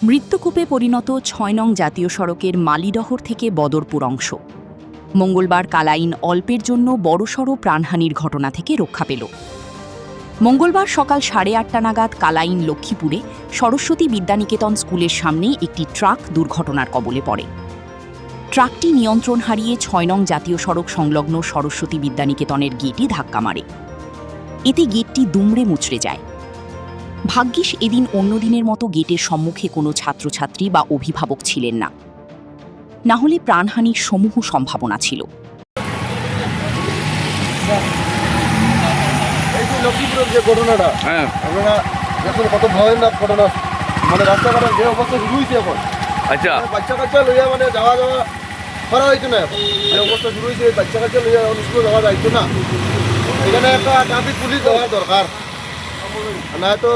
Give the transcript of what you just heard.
মৃত্যুকূপে পরিণত ৬ নং জাতীয় সড়কের মালিডহর থেকে বদরপুর অংশ। মঙ্গলবার কালাইন অল্পের জন্য বড়সড় প্রাণহানির ঘটনা থেকে রক্ষা পেল। মঙ্গলবার সকাল 8:30 নাগাদ কালাইন লক্ষ্মীপুরে সরস্বতী বিদ্যানিকেতন স্কুলের সামনে একটি ট্রাক দুর্ঘটনার কবলে পড়ে। ট্রাকটি নিয়ন্ত্রণ হারিয়ে ৬ নং জাতীয় সড়ক সংলগ্ন সরস্বতী বিদ্যানিকেতনের গেটে ধাক্কা মারে। এতে গেটটি দুমড়ে মুচড়ে যায়। ভাগ্যিস এদিন অন্য দিনের মতো গেটের সম্মুখে কোনো ছাত্রছাত্রী বা অভিভাবক ছিলেন না, না হলে প্রাণহানির সমূহ সম্ভাবনা ছিল। লক্ষ্মীপুরের যে ঘটনাটা, আপনারা দেখুন কত ভয়ানক ঘটনা। মানে রাস্তাঘাটের যে অবস্থা শুরু হয়েছে এখন, আচ্ছা বাচ্চা কাচ্চা লইয়া মানে যাওয়া করা হইতো না। এখন যে অবস্থা শুরু হয়েছে, বাচ্চা কাচ্চা লইয়া স্কুলে যাওয়া যাইতো না। এখানে একটা ট্রাফিক পুলিশ দেওয়া দরকার, না তো